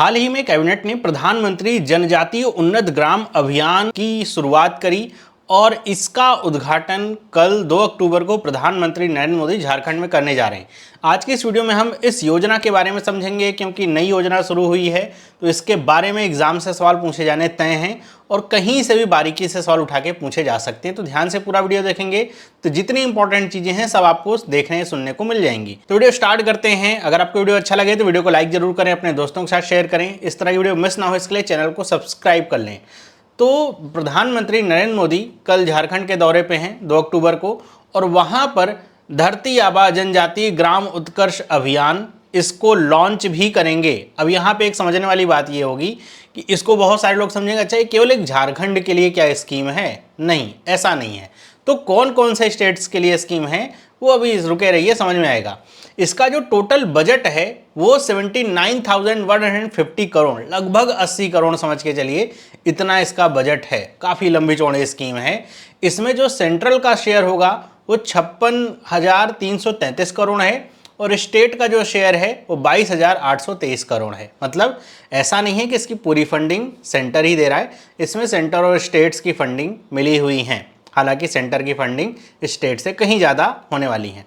हाल ही में कैबिनेट ने प्रधानमंत्री जनजातीय उन्नत ग्राम अभियान की शुरुआत करी और इसका उद्घाटन कल 2 अक्टूबर को प्रधानमंत्री नरेंद्र मोदी झारखंड में करने जा रहे हैं। आज की इस वीडियो में हम इस योजना के बारे में समझेंगे, क्योंकि नई योजना शुरू हुई है तो इसके बारे में एग्जाम से सवाल पूछे जाने तय हैं और कहीं से भी बारीकी से सवाल उठा के पूछे जा सकते हैं। तो ध्यान से पूरा वीडियो देखेंगे तो जितनी इंपॉर्टेंट चीजें हैं सब आपको देखने सुनने को मिल जाएंगी। तो वीडियो स्टार्ट करते हैं। अगर आपको वीडियो अच्छा लगे तो वीडियो को लाइक जरूर करें, अपने दोस्तों के साथ शेयर करें। इस तरह की वीडियो मिस ना हो इसके लिए चैनल को सब्सक्राइब कर लें। तो प्रधानमंत्री नरेंद्र मोदी कल झारखंड के दौरे पे हैं 2 अक्टूबर को, और वहां पर धरती आबा जनजातीय ग्राम उत्कर्ष अभियान इसको लॉन्च भी करेंगे। अब यहाँ पे एक समझने वाली बात ये होगी कि इसको बहुत सारे लोग समझेंगे अच्छा ये केवल एक झारखंड के लिए क्या स्कीम है। नहीं, ऐसा नहीं है। तो कौन कौन से स्टेट्स के लिए स्कीम है वो अभी रुके रहिए, समझ में आएगा। इसका जो टोटल बजट है वो 79,150 करोड़, लगभग 80 करोड़ समझ के चलिए, इतना इसका बजट है। काफ़ी लंबी चौड़ी स्कीम है। इसमें जो सेंट्रल का शेयर होगा वो 56,333 करोड़ है और स्टेट का जो शेयर है वो 22,823 करोड़ है। मतलब ऐसा नहीं है कि इसकी पूरी फंडिंग सेंटर ही दे रहा है, इसमें सेंटर और स्टेट्स की फंडिंग मिली हुई है। हालांकि सेंटर की फंडिंग स्टेट से कहीं ज़्यादा होने वाली है।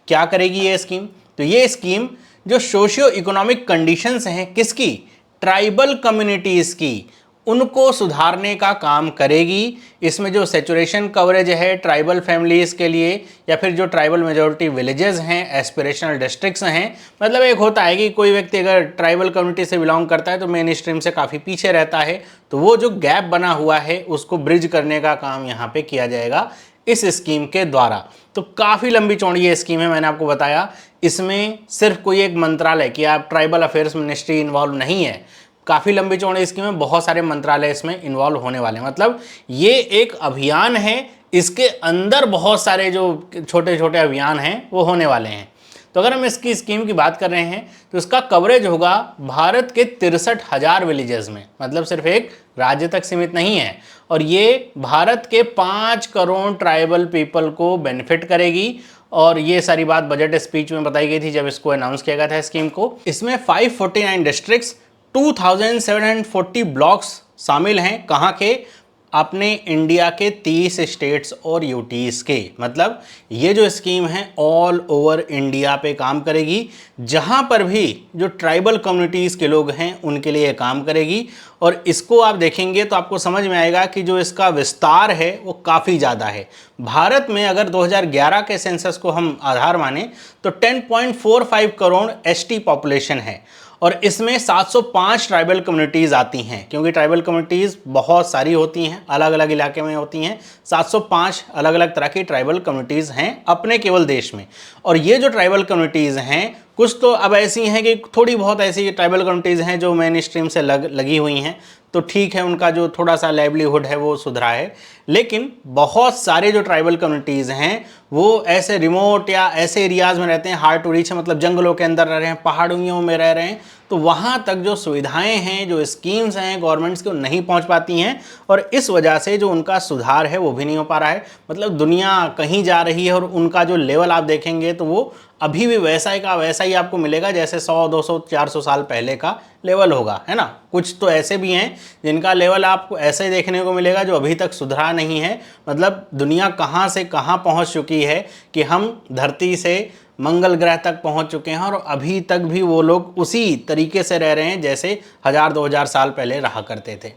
क्या करेगी ये स्कीम? तो ये स्कीम जो सोशियो इकोनॉमिक कंडीशंस हैं किसकी, ट्राइबल कम्युनिटीज़ की, उनको सुधारने का काम करेगी। इसमें जो सैचुरेशन कवरेज है ट्राइबल फैमिलीज़ के लिए या फिर जो ट्राइबल मेजॉरिटी विलेजेस हैं, एस्पिरेशनल डिस्ट्रिक्ट्स हैं, मतलब एक होता है कि कोई व्यक्ति अगर ट्राइबल कम्युनिटी से बिलोंग करता है तो मेन स्ट्रीम से काफ़ी पीछे रहता है, तो वो जो गैप बना हुआ है उसको ब्रिज करने का काम यहाँ पे किया जाएगा इस स्कीम के द्वारा। तो काफ़ी लंबी चौड़ी ये स्कीम है। मैंने आपको बताया इसमें सिर्फ कोई एक मंत्रालय कि आप ट्राइबल अफेयर्स मिनिस्ट्री इन्वॉल्व नहीं है, काफ़ी लंबी चौड़ी स्कीम में बहुत सारे मंत्रालय इसमें इन्वॉल्व होने वाले हैं। मतलब ये एक अभियान है, इसके अंदर बहुत सारे जो छोटे छोटे अभियान हैं वो होने वाले हैं। तो अगर हम इसकी स्कीम की बात कर रहे हैं तो इसका कवरेज होगा भारत के 63,000 विलेजेस में, मतलब सिर्फ एक राज्य तक सीमित नहीं है। और ये भारत के 5 करोड़ ट्राइबल पीपल को बेनिफिट करेगी। और ये सारी बात बजट स्पीच में बताई गई थी जब इसको अनाउंस किया गया था स्कीम को। इसमें 549 डिस्ट्रिक्ट्स, 2740 ब्लॉक्स शामिल हैं। कहाँ के? अपने इंडिया के 30 स्टेट्स और यूटीज़ के। मतलब ये जो स्कीम है ऑल ओवर इंडिया पे काम करेगी। जहाँ पर भी जो ट्राइबल कम्युनिटीज़ के लोग हैं उनके लिए काम करेगी। और इसको आप देखेंगे तो आपको समझ में आएगा कि जो इसका विस्तार है वो काफ़ी ज़्यादा है। भारत में अगर 2011 के सेंसस को हम आधार माने तो 10.45 करोड़ एसटी पॉपुलेशन है और इसमें 705 ट्राइबल कम्युनिटीज़ आती हैं, क्योंकि ट्राइबल कम्युनिटीज़ बहुत सारी होती हैं, अलग अलग इलाके में होती हैं। 705 अलग अलग तरह की ट्राइबल कम्युनिटीज़ हैं अपने केवल देश में। और ये जो ट्राइबल कम्युनिटीज़ हैं कुछ तो अब ऐसी हैं कि थोड़ी बहुत ऐसी ट्राइबल कम्युनिटीज़ हैं जो मेन स्ट्रीम से लगी हुई हैं, तो ठीक है, उनका जो थोड़ा सा लाइवलीहुड है वो सुधरा है। लेकिन बहुत सारे जो ट्राइबल कम्युनिटीज़ हैं वो ऐसे रिमोट या ऐसे एरियाज़ में रहते हैं, हार्ड टू रीच है, मतलब जंगलों के अंदर रह रहे हैं, पहाड़ियों में रह रहे हैं, तो वहाँ तक जो सुविधाएं हैं, जो स्कीम्स हैं गवर्नमेंट्स की, वो नहीं पहुँच पाती हैं। और इस वजह से जो उनका सुधार है वो भी नहीं हो पा रहा है। मतलब दुनिया कहीं जा रही है और उनका जो लेवल आप देखेंगे तो वो अभी भी वैसा ही का वैसा ही आपको मिलेगा जैसे 100, 200, 400 साल पहले का लेवल होगा, है ना। कुछ तो ऐसे भी हैं जिनका लेवल आपको ऐसे देखने को मिलेगा जो अभी तक सुधरा नहीं है। मतलब दुनिया कहाँ से कहाँ पहुँच चुकी है कि हम धरती से मंगल ग्रह तक पहुँच चुके हैं और अभी तक भी वो लोग उसी तरीके से रह रहे हैं जैसे 1000-2000 साल पहले रहा करते थे।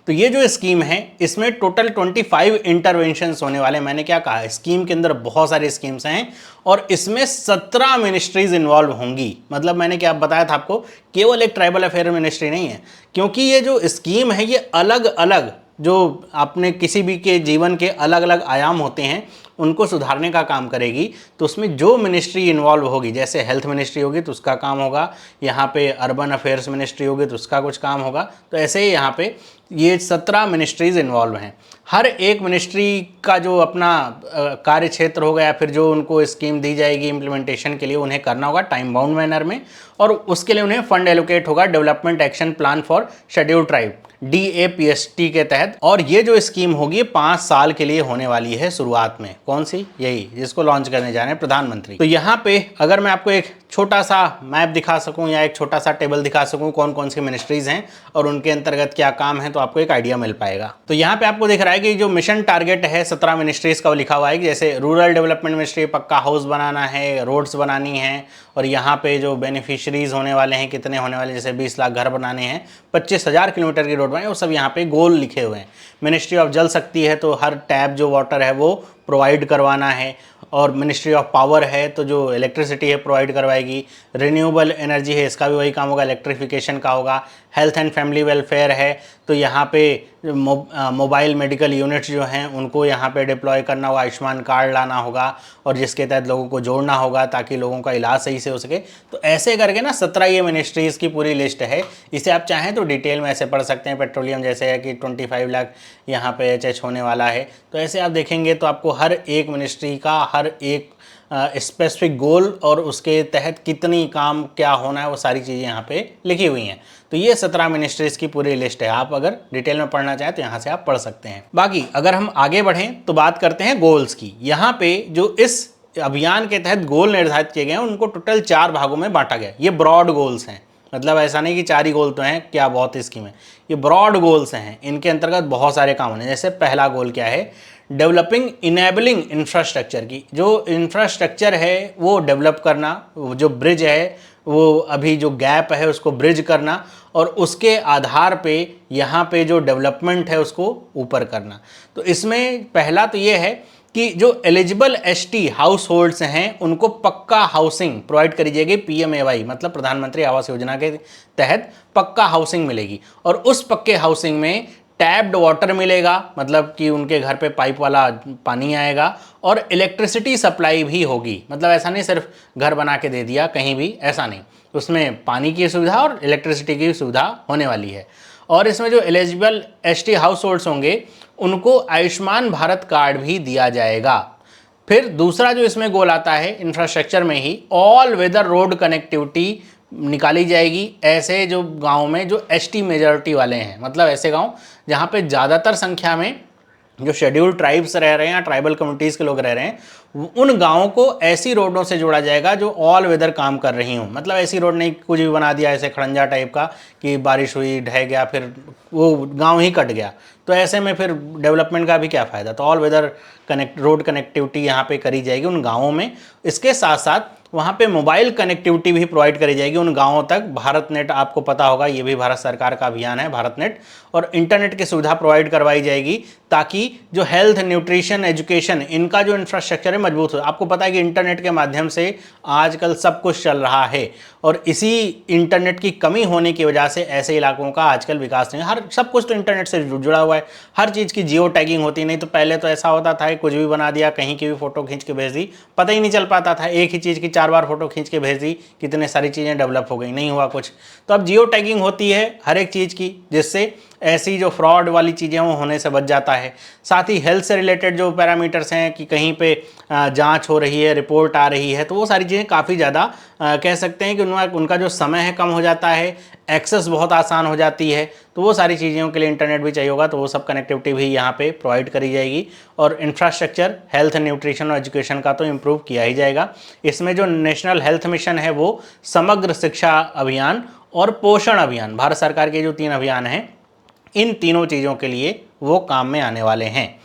तो ये जो स्कीम है इसमें टोटल 25 इंटरवेंशंस होने वाले हैं। मैंने क्या कहा, स्कीम के अंदर बहुत सारी स्कीम्स हैं और इसमें 17 मिनिस्ट्रीज इन्वॉल्व होंगी। मतलब मैंने क्या बताया था आपको, केवल एक ट्राइबल अफेयर मिनिस्ट्री नहीं है, क्योंकि ये जो स्कीम है ये अलग अलग जो अपने किसी भी के जीवन के अलग अलग आयाम होते हैं उनको सुधारने का काम करेगी। तो उसमें जो मिनिस्ट्री इन्वॉल्व होगी, जैसे हेल्थ मिनिस्ट्री होगी तो उसका काम होगा, यहाँ पे अर्बन अफेयर्स मिनिस्ट्री होगी तो उसका कुछ काम होगा। तो ऐसे ही यहाँ पे ये 17 मिनिस्ट्रीज़ इन्वॉल्व हैं। हर एक मिनिस्ट्री का जो अपना कार्य क्षेत्र होगा या फिर जो उनको स्कीम दी जाएगी इम्प्लीमेंटेशन के लिए उन्हें करना होगा टाइम बाउंड मैनर में, और उसके लिए उन्हें फंड एलोकेट होगा development action plan for scheduled tribe DAPST के तहत। और ये जो स्कीम होगी 5 साल के लिए होने वाली है शुरुआत में। कौन सी? यही जिसको लॉन्च करने जा रहे हैं प्रधानमंत्री। तो यहाँ पे अगर मैं आपको एक छोटा सा मैप दिखा सकूं या एक छोटा सा टेबल दिखा सकूं कौन कौन सी मिनिस्ट्रीज़ हैं और उनके अंतर्गत क्या काम है, तो आपको एक आइडिया मिल पाएगा। तो यहाँ पे आपको दिख रहा है कि जो मिशन टारगेट है 17 मिनिस्ट्रीज़ का वो लिखा हुआ है कि जैसे रूरल डेवलपमेंट मिनिस्ट्री, पक्का हाउस बनाना है, रोड्स बनानी है, और यहाँ पे जो बेनिफिशरीज होने वाले हैं कितने होने वाले, जैसे 20 लाख घर बनाने हैं, 25,000 किलोमीटर की रोड बनाए, वो सब यहाँ पे गोल लिखे हुए हैं। मिनिस्ट्री ऑफ जल शक्ति है तो हर टैप जो वाटर है वो प्रोवाइड करवाना है, और मिनिस्ट्री ऑफ पावर है तो जो इलेक्ट्रिसिटी है प्रोवाइड करवाएगी। रिन्यूएबल एनर्जी है, इसका भी वही काम होगा, इलेक्ट्रिफिकेशन का होगा। हेल्थ एंड फैमिली वेलफेयर है तो यहाँ पे मोबाइल मेडिकल यूनिट्स जो हैं उनको यहाँ पे डिप्लॉय करना होगा, आयुष्मान कार्ड लाना होगा और जिसके तहत लोगों को जोड़ना होगा ताकि लोगों का इलाज सही से हो सके। तो ऐसे करके ना 17 ये मिनिस्ट्रीज़ की पूरी लिस्ट है। इसे आप चाहें तो डिटेल में ऐसे पढ़ सकते हैं। पेट्रोलियम जैसे है कि 25 लाख यहाँ पे HH होने वाला है, तो ऐसे आप देखेंगे तो आपको हर एक मिनिस्ट्री का हर एक स्पेसिफिक गोल और उसके तहत कितनी काम क्या होना है वो सारी चीज़ें यहाँ पे लिखी हुई हैं। तो ये 17 मिनिस्ट्रीज़ की पूरी लिस्ट है। आप अगर डिटेल में पढ़ना चाहें तो यहाँ से आप पढ़ सकते हैं। बाकी अगर हम आगे बढ़ें तो बात करते हैं गोल्स की। यहाँ पे जो इस अभियान के तहत गोल निर्धारित किए गए हैं उनको टोटल 4 भागों में बांटा गया। ये ब्रॉड गोल्स हैं, मतलब ऐसा नहीं कि 4 ही गोल तो हैं, क्या बहुत ही स्कीम है, ये ब्रॉड गोल्स हैं। इनके अंतर्गत बहुत सारे काम होने, जैसे पहला गोल क्या है, डेवलपिंग इनेबलिंग इंफ्रास्ट्रक्चर की। जो इंफ्रास्ट्रक्चर है वो डेवलप करना, जो ब्रिज है वो अभी जो गैप है उसको ब्रिज करना, और उसके आधार पे यहाँ पे जो डेवलपमेंट है उसको ऊपर करना। तो इसमें पहला तो ये है कि जो एलिजिबल एसटी हाउस होल्ड्स हैं उनको पक्का हाउसिंग प्रोवाइड करी जाएगी, PMAY मतलब प्रधानमंत्री आवास योजना के तहत पक्का हाउसिंग मिलेगी, और उस पक्के हाउसिंग में टैप्ड वाटर मिलेगा, मतलब कि उनके घर पे पाइप वाला पानी आएगा, और इलेक्ट्रिसिटी सप्लाई भी होगी। मतलब ऐसा नहीं सिर्फ घर बना के दे दिया कहीं भी, ऐसा नहीं, उसमें पानी की सुविधा और इलेक्ट्रिसिटी की सुविधा होने वाली है। और इसमें जो एलिजिबल ST हाउस होल्ड्स होंगे उनको आयुष्मान भारत कार्ड भी दिया जाएगा। फिर दूसरा जो इसमें गोल आता है इंफ्रास्ट्रक्चर में ही, ऑल वेदर रोड कनेक्टिविटी निकाली जाएगी ऐसे जो गांव में जो ST मेजॉरिटी वाले हैं, मतलब ऐसे गांव जहां पे ज़्यादातर संख्या में जो शेड्यूल्ड ट्राइब्स रह रहे हैं या ट्राइबल कम्युनिटीज़ के लोग रह रहे हैं, उन गांवों को ऐसी रोडों से जोड़ा जाएगा जो ऑल वेदर काम कर रही हूँ। मतलब ऐसी रोड नहीं कुछ भी बना दिया ऐसे खड़ंजा टाइप का कि बारिश हुई ढह गया फिर वो गांव ही कट गया, तो ऐसे में फिर डेवलपमेंट का भी क्या फ़ायदा। तो ऑल वेदर रोड कनेक्टिविटी यहाँ पे करी जाएगी उन गाँवों में। इसके साथ साथ वहाँ पे मोबाइल कनेक्टिविटी भी प्रोवाइड करी जाएगी उन गांवों तक। भारत नेट आपको पता होगा, ये भी भारत सरकार का अभियान है भारत नेट, और इंटरनेट की सुविधा प्रोवाइड करवाई जाएगी ताकि जो हेल्थ, न्यूट्रिशन, एजुकेशन, इनका जो इंफ्रास्ट्रक्चर है मजबूत हो। आपको पता है कि इंटरनेट के माध्यम से आजकल सब कुछ चल रहा है, और इसी इंटरनेट की कमी होने की वजह से ऐसे इलाकों का आजकल विकास नहीं है। हर सब कुछ तो इंटरनेट से जुड़ा हुआ है, हर चीज़ की जियो टैगिंग होती नहीं। तो पहले तो ऐसा होता था कुछ भी बना दिया, कहीं की भी फोटो खींच के भेज दी, पता ही नहीं चल पाता था, एक ही चीज़ की 4 बार फोटो खींच के भेज दी, कितने सारी चीज़ें डेवलप हो गई, नहीं हुआ कुछ। तो अब जियो टैगिंग होती है हर एक चीज़ की, जिससे ऐसी जो फ्रॉड वाली चीज़ें वो होने से बच जाता है। साथ ही हेल्थ से रिलेटेड जो पैरामीटर्स हैं कि कहीं पे जांच हो रही है, रिपोर्ट आ रही है, तो वो सारी चीज़ें काफ़ी ज़्यादा कह सकते हैं कि उनका जो समय है कम हो जाता है, एक्सेस बहुत आसान हो जाती है। तो वो सारी चीज़ों के लिए इंटरनेट भी चाहिए होगा, तो वो सब कनेक्टिविटी भी यहाँ पे प्रोवाइड करी जाएगी। और इंफ्रास्ट्रक्चर, हेल्थ, न्यूट्रिशन और एजुकेशन का तो इम्प्रूव किया ही जाएगा। इसमें जो नेशनल हेल्थ मिशन है वो समग्र शिक्षा अभियान और पोषण अभियान, भारत सरकार के जो 3 अभियान हैं, इन तीनों चीज़ों के लिए वो काम में आने वाले हैं।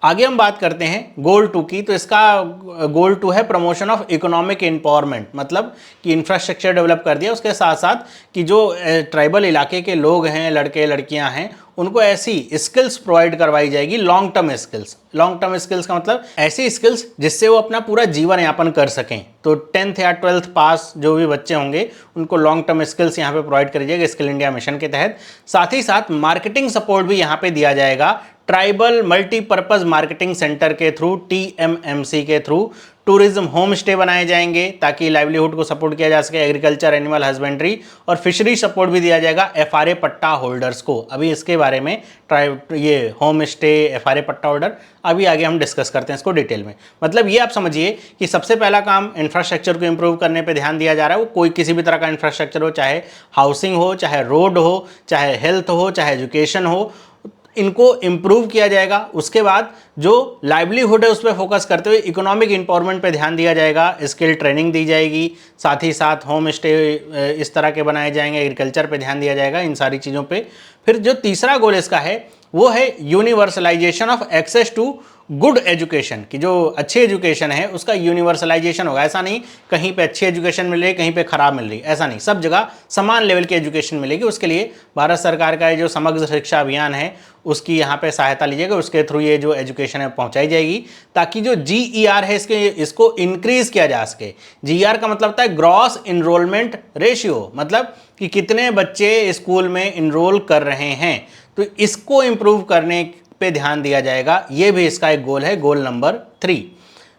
आगे हम बात करते हैं गोल 2 की। तो इसका गोल 2 है प्रमोशन ऑफ इकोनॉमिक एम्पावरमेंट, मतलब कि इंफ्रास्ट्रक्चर डेवलप कर दिया, उसके साथ साथ कि जो ट्राइबल इलाके के लोग हैं, लड़के लड़कियां हैं, उनको ऐसी स्किल्स प्रोवाइड करवाई जाएगी, long term skills. Long term skills का मतलब ऐसी स्किल्स जिससे वो अपना पूरा जीवन यापन कर सकें। तो 10th या 12th पास जो भी बच्चे होंगे उनको लॉन्ग टर्म स्किल्स यहाँ पे प्रोवाइड करी जाएगी स्किल इंडिया मिशन के तहत। साथ ही साथ मार्केटिंग सपोर्ट भी यहाँ पे दिया जाएगा ट्राइबल मल्टीपर्पज मार्केटिंग सेंटर के थ्रू, TMMC के थ्रू। टूरिज्म होम स्टे बनाए जाएंगे ताकि लाइवलीहुड को सपोर्ट किया जा सके, एग्रीकल्चर, एनिमल हस्बेंड्री और फिशरी सपोर्ट भी दिया जाएगा FRA पट्टा होल्डर्स को। अभी इसके बारे में ये होम स्टे, FRA पट्टा होल्डर अभी आगे हम डिस्कस करते हैं इसको डिटेल में। मतलब ये आप समझिए कि सबसे पहला काम इंफ्रास्ट्रक्चर को इंप्रूव करने पे ध्यान दिया जा रहा है। वो कोई किसी भी तरह का इंफ्रास्ट्रक्चर हो, चाहे हाउसिंग हो, चाहे रोड हो, चाहे हेल्थ हो, चाहे एजुकेशन हो, इनको इम्प्रूव किया जाएगा। उसके बाद जो लाइवलीहुड है उस पर फोकस करते हुए इकोनॉमिक एम्पावरमेंट पे ध्यान दिया जाएगा, स्किल ट्रेनिंग दी जाएगी, साथ ही साथ होम स्टे इस तरह के बनाए जाएंगे, एग्रीकल्चर पे ध्यान दिया जाएगा, इन सारी चीज़ों पे। फिर जो तीसरा गोल इसका है वो है universalisation of access to good education, की जो अच्छी एजुकेशन है उसका यूनिवर्सलाइजेशन होगा। ऐसा नहीं कहीं पे अच्छी एजुकेशन मिल रही कहीं पे खराब मिल रही, ऐसा नहीं, सब जगह समान लेवल की एजुकेशन मिलेगी। उसके लिए भारत सरकार का जो समग्र शिक्षा अभियान है उसकी यहाँ पे सहायता लीजिएगा, उसके थ्रू ये जो एजुकेशन है पहुँचाई जाएगी, ताकि जो GER है इसको इंक्रीज किया जा सके। GER का मतलब होता है ग्रॉस इनरोलमेंट रेशियो, मतलब कि कितने बच्चे स्कूल में इनरोल कर रहे हैं, तो इसको इम्प्रूव करने पे ध्यान दिया जाएगा। ये भी इसका एक गोल है, गोल नंबर 3।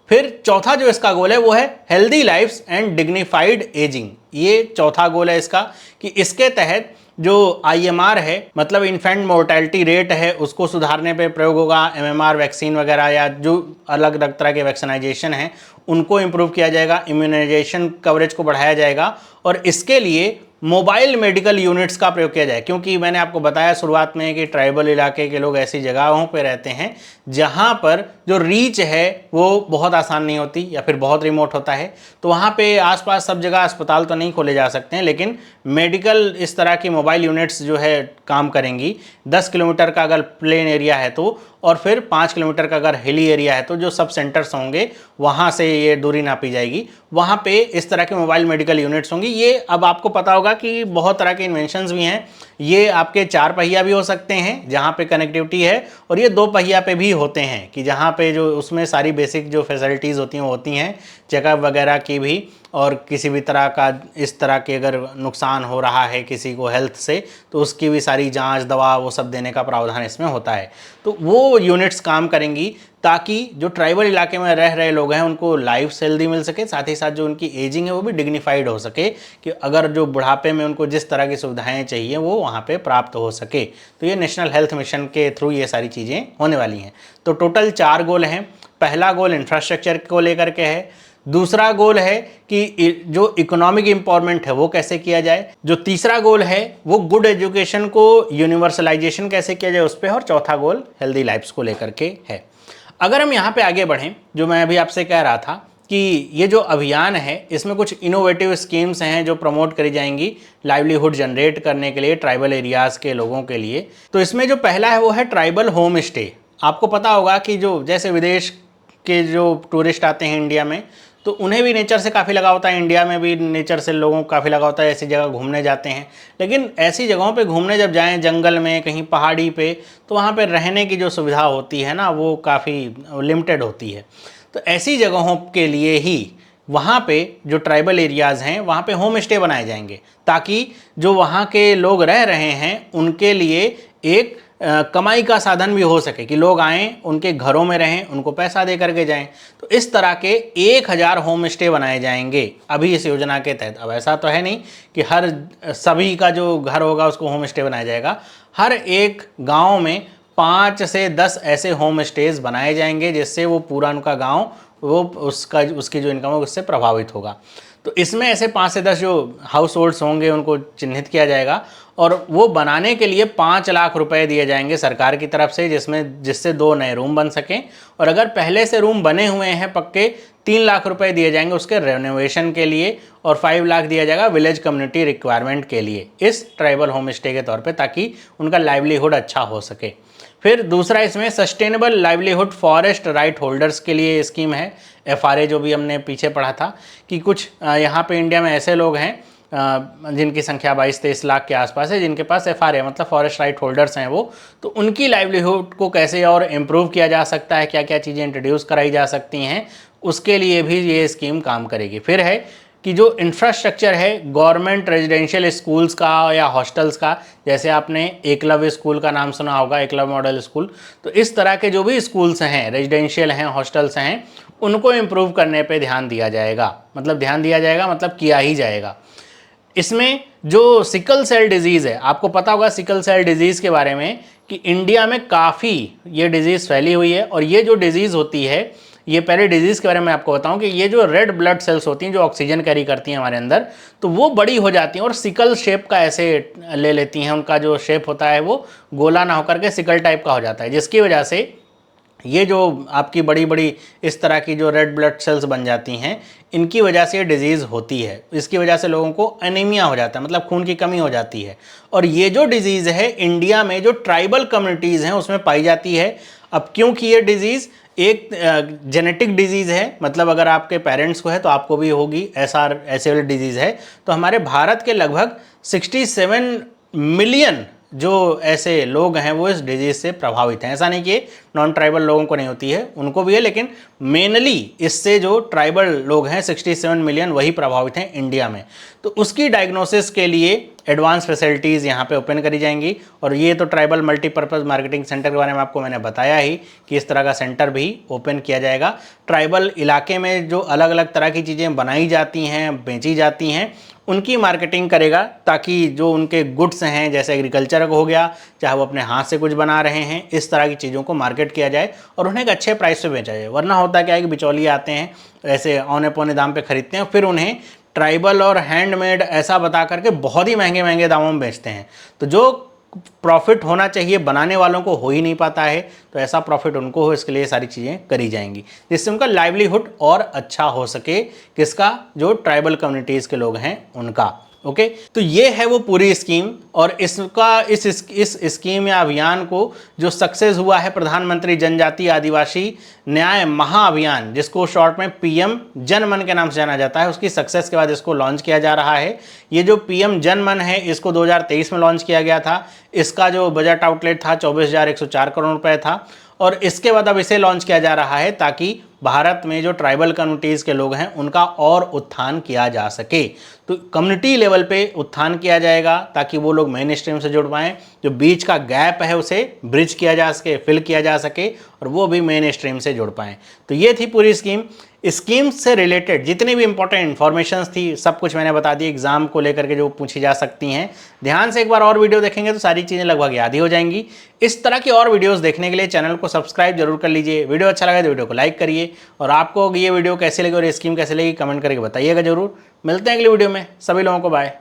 फिर चौथा जो इसका गोल है वो है healthy lives and dignified ageing. ये चौथा गोल है इसका, कि इसके तहत जो IMR है, मतलब इन्फेंट मोर्टेलिटी रेट है, उसको सुधारने पे प्रयोग होगा। MMR वैक्सीन वगैरह या जो अलग अलग तरह के वैक्सीनाइजेशन हैं उनको इम्प्रूव किया जाएगा, इम्यूनाइजेशन कवरेज को बढ़ाया जाएगा, और इसके लिए मोबाइल मेडिकल यूनिट्स का प्रयोग किया जाए। क्योंकि मैंने आपको बताया शुरुआत में कि ट्राइबल इलाके के लोग ऐसी जगहों पे रहते हैं जहाँ पर जो रीच है वो बहुत आसान नहीं होती या फिर बहुत रिमोट होता है, तो वहाँ पे आसपास सब जगह अस्पताल तो नहीं खोले जा सकते हैं, लेकिन मेडिकल इस तरह की मोबाइल यूनिट्स जो है काम करेंगी। 10 किलोमीटर का अगर प्लेन एरिया है तो, और फिर 5 किलोमीटर का अगर हिली एरिया है तो जो सब सेंटर्स होंगे वहाँ से ये दूरी नापी जाएगी, वहाँ पे इस तरह के मोबाइल मेडिकल यूनिट्स होंगी। ये अब आपको पता होगा कि बहुत तरह के इन्वेंशंस भी हैं। ये आपके 4 पहिया भी हो सकते हैं जहाँ पे कनेक्टिविटी है, और ये 2 पहिया पे भी होते हैं कि जहाँ पे जो उसमें सारी बेसिक जो फैसिलिटीज़ होती हैं वो होती हैं, चेकअप वगैरह की भी, और किसी भी तरह का इस तरह के अगर नुकसान हो रहा है किसी को हेल्थ से तो उसकी भी सारी जांच दवा वो सब देने का प्रावधान इसमें होता है। तो वो यूनिट्स काम करेंगी ताकि जो ट्राइबल इलाके में रह रहे लोग हैं उनको लाइफ हेल्दी मिल सके, साथ ही साथ जो उनकी एजिंग है वो भी डिग्निफाइड हो सके, कि अगर जो बुढ़ापे में उनको जिस तरह की सुविधाएं चाहिए वो वहाँ पे प्राप्त हो सके। तो ये नेशनल हेल्थ मिशन के थ्रू ये सारी चीज़ें होने वाली हैं। तो टोटल 4 गोल हैं। पहला गोल इंफ्रास्ट्रक्चर को लेकर के है, दूसरा गोल है कि जो इकोनॉमिक एम्पावरमेंट है वो कैसे किया जाए, जो तीसरा गोल है वो गुड एजुकेशन को यूनिवर्सलाइजेशन कैसे किया जाए उस पर, और चौथा गोल हेल्दी लाइफ्स को लेकर के है। अगर हम यहाँ पे आगे बढ़ें, जो मैं अभी आपसे कह रहा था कि ये जो अभियान है इसमें कुछ इनोवेटिव स्कीम्स हैं जो प्रमोट करी जाएंगी लाइवलीहुड जनरेट करने के लिए ट्राइबल एरियाज़ के लोगों के लिए। तो इसमें जो पहला है वो है ट्राइबल होम स्टे। आपको पता होगा कि जो जैसे विदेश के जो टूरिस्ट आते हैं इंडिया में, तो उन्हें भी नेचर से काफ़ी लगाव होता है, इंडिया में भी नेचर से लोगों को काफ़ी लगाव होता है, ऐसी जगह घूमने जाते हैं। लेकिन ऐसी जगहों पे घूमने जब जाएं, जंगल में कहीं पहाड़ी पे, तो वहाँ पे रहने की जो सुविधा होती है ना वो काफ़ी लिमिटेड होती है। तो ऐसी जगहों के लिए ही वहाँ पे जो ट्राइबल एरियाज़ हैं वहाँ पे होम स्टे बनाए जाएंगे, ताकि जो वहाँ के लोग रह रहे हैं उनके लिए एक कमाई का साधन भी हो सके, कि लोग आएँ उनके घरों में रहें, उनको पैसा दे करके जाएं। तो इस तरह के 1000 होम स्टे बनाए जाएंगे अभी इस योजना के तहत। अब ऐसा तो है नहीं कि हर सभी का जो घर होगा उसको होम स्टे बनाया जाएगा, हर एक गांव में 5 से 10 ऐसे होम स्टेज बनाए जाएंगे, जिससे वो पूरा उनका गाँव वो उसकी जो इनकम है उससे प्रभावित होगा। तो इसमें ऐसे 5 से 10 जो हाउस होल्ड्स होंगे उनको चिन्हित किया जाएगा, और वो बनाने के लिए 5 लाख रुपए दिए जाएंगे सरकार की तरफ से, जिससे 2 नए रूम बन सकें। और अगर पहले से रूम बने हुए हैं पक्के, 3 लाख रुपए दिए जाएंगे उसके रेनोवेशन के लिए, और 5 लाख दिया जाएगा विलेज कम्युनिटी रिक्वायरमेंट के लिए इस ट्राइबल होम स्टे के तौर पे, ताकि उनका लाइवलीहुड अच्छा हो सके। फिर दूसरा इसमें sustainable livelihood forest right holders के लिए स्कीम है, FRA, जो भी हमने पीछे पढ़ा था कि कुछ यहाँ पे इंडिया में ऐसे लोग हैं जिनकी संख्या 22-23 लाख के आसपास है, जिनके पास FRA मतलब फॉरेस्ट राइट होल्डर्स हैं वो। तो उनकी लाइवलीहुड को कैसे और इम्प्रूव किया जा सकता है, क्या क्या चीज़ें इंट्रोड्यूस कराई जा सकती हैं, उसके लिए भी ये स्कीम काम करेगी। फिर है कि जो इंफ्रास्ट्रक्चर है गवर्नमेंट रेजिडेंशियल स्कूल्स का या हॉस्टल्स का, जैसे आपने एकलव्य स्कूल का नाम सुना होगा, एकलव्य मॉडल स्कूल, तो इस तरह के जो भी स्कूल्स हैं, रेजिडेंशियल हैं, हॉस्टल्स हैं, उनको इम्प्रूव करने पे ध्यान दिया जाएगा। मतलब ध्यान दिया जाएगा मतलब किया ही जाएगा। इसमें जो सिकल सेल डिजीज़ है, आपको पता होगा सिकल सेल डिजीज़ के बारे में कि इंडिया में काफ़ी ये डिजीज़ फैली हुई है, और ये जो डिजीज़ होती है ये पहले डिजीज़ के बारे में आपको बताऊं कि ये जो रेड ब्लड सेल्स होती हैं जो ऑक्सीजन कैरी करती हैं हमारे अंदर, तो वो बड़ी हो जाती हैं और सिकल शेप का ऐसे ले लेती हैं। उनका जो शेप होता है वो गोला ना होकर के सिकल टाइप का हो जाता है, जिसकी वजह से ये जो आपकी बड़ी बड़ी इस तरह की जो रेड ब्लड सेल्स बन जाती हैं, इनकी वजह से ये डिजीज़ होती है। इसकी वजह से लोगों को एनीमिया हो जाता है, मतलब खून की कमी हो जाती है। और ये जो डिजीज़ है इंडिया में जो ट्राइबल कम्युनिटीज़ हैं उसमें पाई जाती है। अब क्योंकि ये डिजीज़ एक जेनेटिक डिजीज़ है, मतलब अगर आपके पेरेंट्स को है तो आपको भी होगी, ऐसे वाली डिजीज़ है। तो हमारे भारत के लगभग 67 मिलियन जो ऐसे लोग हैं वो इस डिजीज़ से प्रभावित हैं। ऐसा नहीं कि नॉन ट्राइबल लोगों को नहीं होती है, उनको भी है, लेकिन मेनली इससे जो ट्राइबल लोग हैं 67 मिलियन वही प्रभावित हैं इंडिया में। तो उसकी डायग्नोसिस के लिए एडवांस फैसिलिटीज़ यहाँ पे ओपन करी जाएंगी। और ये तो ट्राइबल मल्टीपर्पज़ मार्केटिंग सेंटर के बारे में आपको मैंने बताया ही कि इस तरह का सेंटर भी ओपन किया जाएगा। ट्राइबल इलाके में जो अलग अलग तरह की चीज़ें बनाई जाती हैं, बेची जाती हैं, उनकी मार्केटिंग करेगा, ताकि जो उनके गुड्स हैं जैसे एग्रीकल्चर हो गया, चाहे वो अपने हाथ से कुछ बना रहे हैं, इस तरह की चीज़ों को मार्केट किया जाए और उन्हें एक अच्छे प्राइस पे बेचा जाए। वरना होता क्या है कि बिचौलिए आते हैं, ऐसे औने पौने दाम पे खरीदते हैं, फिर उन्हें ट्राइबल और हैंडमेड ऐसा बता करके बहुत ही महंगे महंगे दामों में बेचते हैं। तो जो प्रॉफिट होना चाहिए बनाने वालों को हो ही नहीं पाता है, तो ऐसा प्रॉफिट उनको हो, इसके लिए सारी चीज़ें करी जाएंगी जिससे उनका लाइवलीहुड और अच्छा हो सके। किसका? जो ट्राइबल कम्युनिटीज़ के लोग हैं उनका। ओके, तो ये है वो पूरी स्कीम। और इसका इस स्कीम या अभियान को जो सक्सेस हुआ है, प्रधानमंत्री जनजातीय आदिवासी न्याय महाअभियान, जिसको शॉर्ट में पीएम जन मन के नाम से जाना जाता है, उसकी सक्सेस के बाद इसको लॉन्च किया जा रहा है। ये जो पीएम जन मन है इसको 2023 में लॉन्च किया गया था। इसका जो बजट आउटलेट था 24,104 करोड़ रुपए था। और इसके बाद अब इसे लॉन्च किया जा रहा है ताकि भारत में जो ट्राइबल कम्युनिटीज़ के लोग हैं उनका और उत्थान किया जा सके। तो कम्युनिटी लेवल पे उत्थान किया जाएगा ताकि वो लोग मेन स्ट्रीम से जुड़ पाएँ, जो बीच का गैप है उसे ब्रिज किया जा सके, फिल किया जा सके, और वो भी मेन स्ट्रीम से जुड़ पाएँ। तो ये थी पूरी स्कीम से रिलेटेड जितनी भी इंपॉर्टेंट इन्फॉर्मेशन थी, सब कुछ मैंने बता दी एग्जाम को लेकर के जो पूछी जा सकती हैं। ध्यान से एक बार और वीडियो देखेंगे तो सारी चीज़ें लगभग याद ही हो जाएंगी। इस तरह की और वीडियोस देखने के लिए चैनल को सब्सक्राइब जरूर कर लीजिए। वीडियो अच्छा लगा तो वीडियो को लाइक करिए, और आपको ये वीडियो कैसे लगी और ये स्कीम कैसे लगी कमेंट करके बताइएगा जरूर। मिलते हैं अगली वीडियो में। सभी लोगों को बाय।